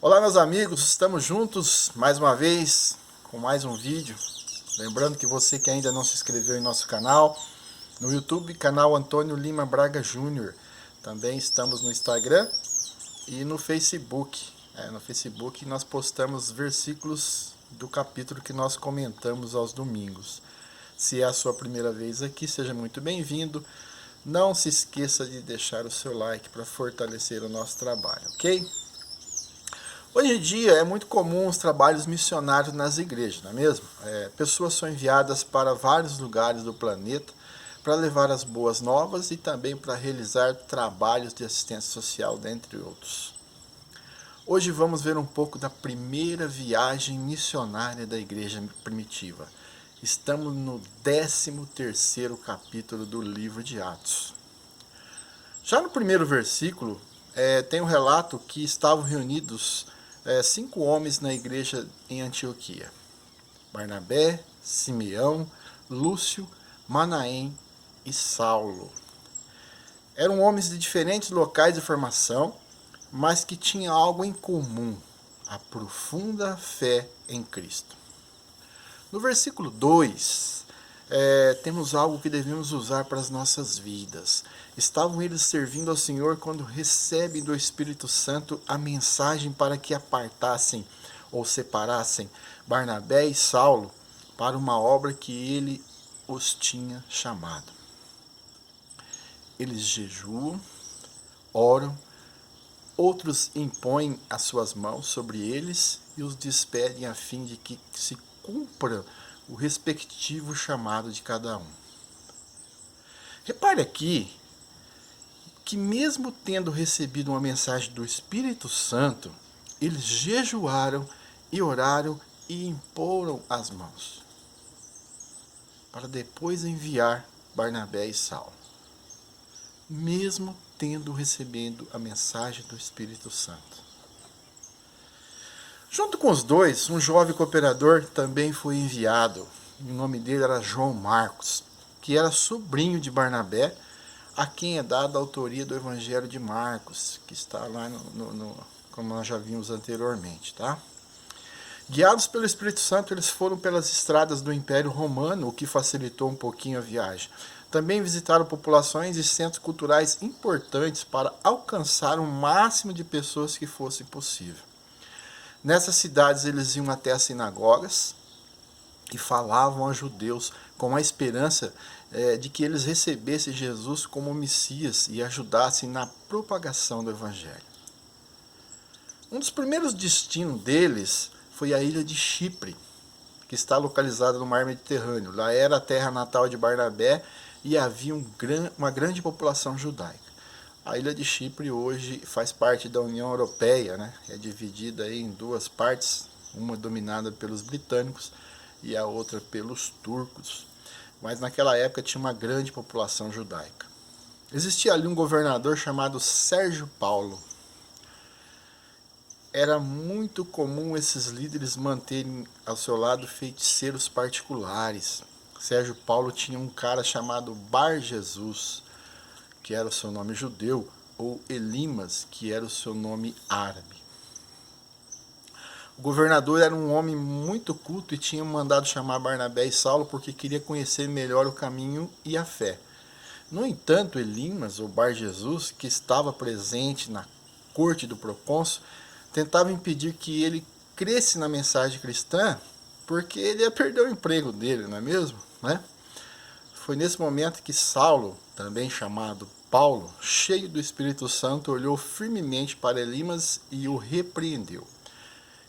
Olá meus amigos, estamos juntos mais uma vez com mais um vídeo. Lembrando que você que ainda não se inscreveu em nosso canal, no YouTube, canal Antônio Lima Braga Júnior. Também estamos no Instagram e no Facebook. No Facebook nós postamos versículos do capítulo que nós comentamos aos domingos. Se é a sua primeira vez aqui, seja muito bem-vindo. Não se esqueça de deixar o seu like para fortalecer o nosso trabalho, ok? Hoje em dia é muito comum os trabalhos missionários nas igrejas, não é mesmo? Pessoas são enviadas para vários lugares do planeta para levar as boas novas e também para realizar trabalhos de assistência social, dentre outros. Hoje vamos ver um pouco da primeira viagem missionária da igreja primitiva. Estamos no 13º capítulo do livro de Atos. Já no primeiro versículo, tem um relato que estavam reunidos 5 homens na igreja em Antioquia: Barnabé, Simeão, Lúcio, Manaém e Saulo. Eram homens de diferentes locais de formação, mas que tinham algo em comum: a profunda fé em Cristo. No versículo 2, temos algo que devemos usar para as nossas vidas. Estavam eles servindo ao Senhor quando recebem do Espírito Santo a mensagem para que apartassem ou separassem Barnabé e Saulo para uma obra que ele os tinha chamado. Eles jejuam, oram, outros impõem as suas mãos sobre eles e os despedem a fim de que se cumpra o respectivo chamado de cada um. Repare aqui que mesmo tendo recebido uma mensagem do Espírito Santo, eles jejuaram e oraram e imporam as mãos, para depois enviar Barnabé e Saulo. Mesmo tendo recebido a mensagem do Espírito Santo. Junto com os dois, um jovem cooperador também foi enviado. O nome dele era João Marcos, que era sobrinho de Barnabé, a quem é dada a autoria do Evangelho de Marcos, que está lá como nós já vimos anteriormente, tá? Guiados pelo Espírito Santo, eles foram pelas estradas do Império Romano, o que facilitou um pouquinho a viagem. Também visitaram populações e centros culturais importantes para alcançar o máximo de pessoas que fosse possível. Nessas cidades eles iam até as sinagogas e falavam aos judeus com a esperança de que eles recebessem Jesus como Messias e ajudassem na propagação do Evangelho. Um dos primeiros destinos deles foi a ilha de Chipre, que está localizada no mar Mediterrâneo. Lá era a terra natal de Barnabé e havia uma grande população judaica. A ilha de Chipre hoje faz parte da União Europeia, né? É dividida em 2 partes, uma dominada pelos britânicos e a outra pelos turcos. Mas naquela época tinha uma grande população judaica. Existia ali um governador chamado Sérgio Paulo. Era muito comum esses líderes manterem ao seu lado feiticeiros particulares. Sérgio Paulo tinha um cara chamado Bar Jesus, que era o seu nome judeu, ou Elimas, que era o seu nome árabe. O governador era um homem muito culto e tinha mandado chamar Barnabé e Saulo porque queria conhecer melhor o caminho e a fé. No entanto, Elimas, ou Bar Jesus, que estava presente na corte do procônsul, tentava impedir que ele cresce na mensagem cristã, porque ele ia perder o emprego dele, não é mesmo? Foi nesse momento que Saulo, também chamado Paulo, cheio do Espírito Santo, olhou firmemente para Elimas e o repreendeu.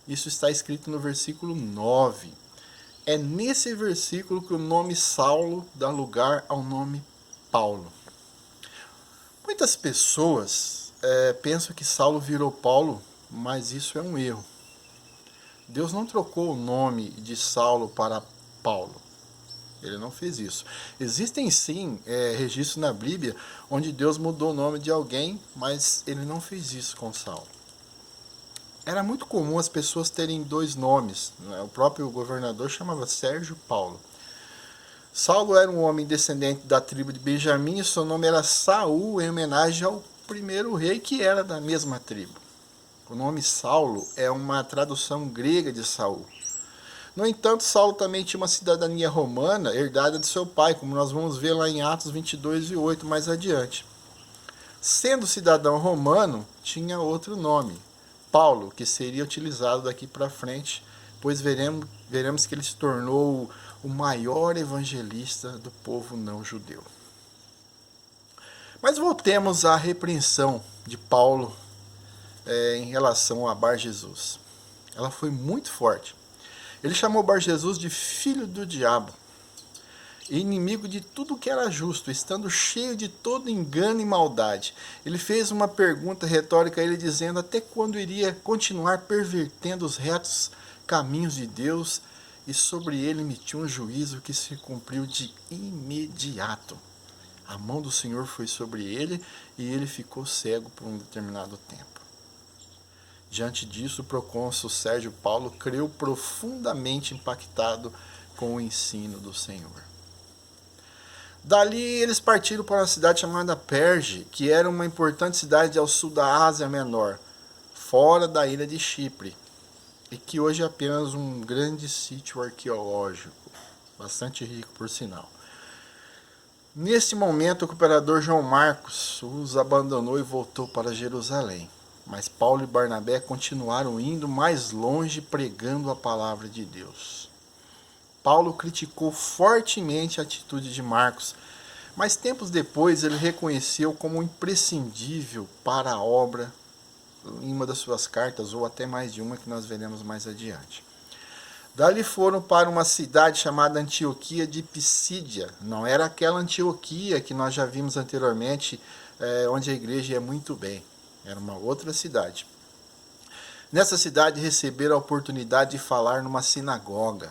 Isso está escrito no versículo 9. É nesse versículo que o nome Saulo dá lugar ao nome Paulo. Muitas pessoas pensam que Saulo virou Paulo, mas isso é um erro. Deus não trocou o nome de Saulo para Paulo. Ele não fez isso. Existem sim registros na Bíblia onde Deus mudou o nome de alguém, mas ele não fez isso com Saulo. Era muito comum as pessoas terem 2 nomes. O próprio governador chamava Sérgio Paulo. Saulo era um homem descendente da tribo de Benjamim e seu nome era Saul, em homenagem ao primeiro rei que era da mesma tribo. O nome Saulo é uma tradução grega de Saul. No entanto, Saulo também tinha uma cidadania romana herdada de seu pai, como nós vamos ver lá em Atos 22:8 mais adiante. Sendo cidadão romano, tinha outro nome, Paulo, que seria utilizado daqui para frente, pois veremos que ele se tornou o maior evangelista do povo não judeu. Mas voltemos à repreensão de Paulo em relação a Bar Jesus. Ela foi muito forte. Ele chamou Bar Jesus de filho do diabo, inimigo de tudo que era justo, estando cheio de todo engano e maldade. Ele fez uma pergunta retórica a ele, dizendo até quando iria continuar pervertendo os retos caminhos de Deus, e sobre ele emitiu um juízo que se cumpriu de imediato. A mão do Senhor foi sobre ele e ele ficou cego por um determinado tempo. Diante disso, o procônsul Sérgio Paulo creu profundamente impactado com o ensino do Senhor. Dali eles partiram para uma cidade chamada Perge, que era uma importante cidade ao sul da Ásia Menor, fora da ilha de Chipre, e que hoje é apenas um grande sítio arqueológico, bastante rico por sinal. Nesse momento, o cooperador João Marcos os abandonou e voltou para Jerusalém. Mas Paulo e Barnabé continuaram indo mais longe pregando a palavra de Deus. Paulo criticou fortemente a atitude de Marcos, mas tempos depois ele reconheceu como imprescindível para a obra em uma das suas cartas, ou até mais de uma que nós veremos mais adiante. Dali foram para uma cidade chamada Antioquia de Pisídia. Não era aquela Antioquia que nós já vimos anteriormente, onde a igreja ia muito bem. Era uma outra cidade. Nessa cidade receberam a oportunidade de falar numa sinagoga.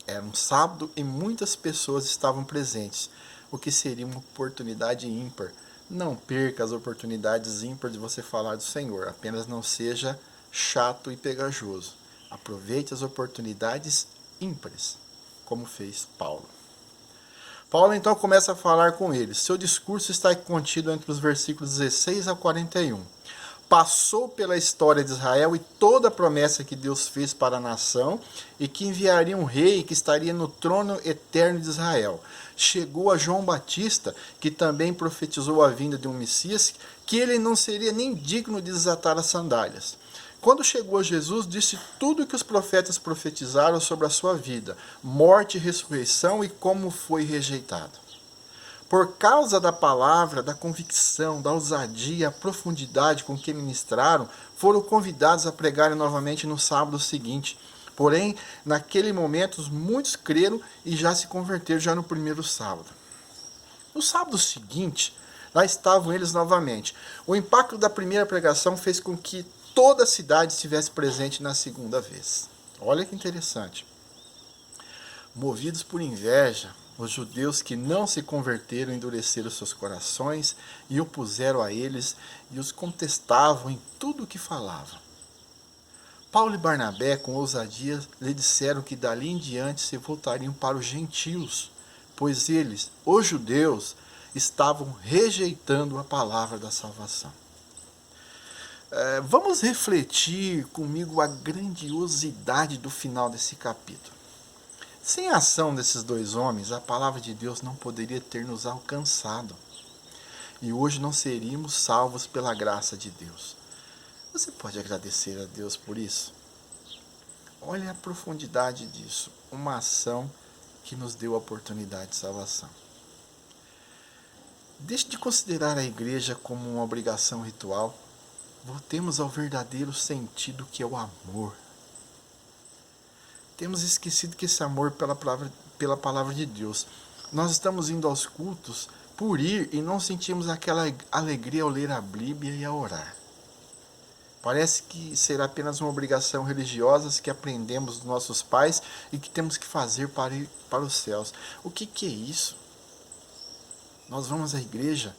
Era um sábado e muitas pessoas estavam presentes, o que seria uma oportunidade ímpar. Não perca as oportunidades ímpares de você falar do Senhor, apenas não seja chato e pegajoso. Aproveite as oportunidades ímpares, como fez Paulo. Paulo então começa a falar com eles. Seu discurso está contido entre os versículos 16 a 41. Passou pela história de Israel e toda a promessa que Deus fez para a nação e que enviaria um rei que estaria no trono eterno de Israel. Chegou a João Batista, que também profetizou a vinda de um Messias, que ele não seria nem digno de desatar as sandálias. Quando chegou a Jesus, disse tudo o que os profetas profetizaram sobre a sua vida, morte e ressurreição e como foi rejeitado. Por causa da palavra, da convicção, da ousadia, a profundidade com que ministraram, foram convidados a pregarem novamente no sábado seguinte. Porém, naquele momento, muitos creram e já se converteram já no primeiro sábado. No sábado seguinte, lá estavam eles novamente. O impacto da primeira pregação fez com que toda a cidade estivesse presente na segunda vez. Olha que interessante. Movidos por inveja, os judeus que não se converteram endureceram seus corações e opuseram a eles e os contestavam em tudo o que falavam. Paulo e Barnabé, com ousadia, lhe disseram que dali em diante se voltariam para os gentios, pois eles, os judeus, estavam rejeitando a palavra da salvação. Vamos refletir comigo a grandiosidade do final desse capítulo. Sem a ação desses dois homens, a palavra de Deus não poderia ter nos alcançado. E hoje não seríamos salvos pela graça de Deus. Você pode agradecer a Deus por isso? Olha a profundidade disso. Uma ação que nos deu a oportunidade de salvação. Deixe de considerar a igreja como uma obrigação ritual. Voltemos ao verdadeiro sentido que é o amor. Temos esquecido que esse amor pela palavra de Deus. Nós estamos indo aos cultos por ir e não sentimos aquela alegria ao ler a Bíblia e a orar. Parece que será apenas uma obrigação religiosa que aprendemos dos nossos pais e que temos que fazer para ir para os céus. O que é isso? Nós vamos à igreja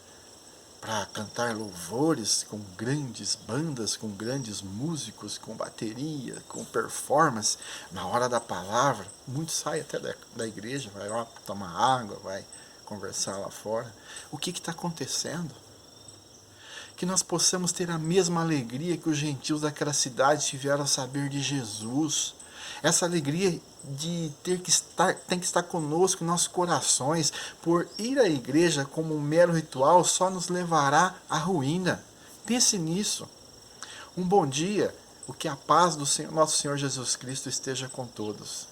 para cantar louvores com grandes bandas, com grandes músicos, com bateria, com performance. Na hora da palavra, muitos saem até da igreja, vai lá tomar água, vai conversar lá fora. O que está acontecendo? que nós possamos ter a mesma alegria que os gentios daquela cidade tiveram a saber de Jesus. Essa alegria de tem que estar conosco em nossos corações, por ir à igreja como um mero ritual só nos levará à ruína. Pense nisso. Um bom dia, o que a paz do nosso Senhor Jesus Cristo esteja com todos.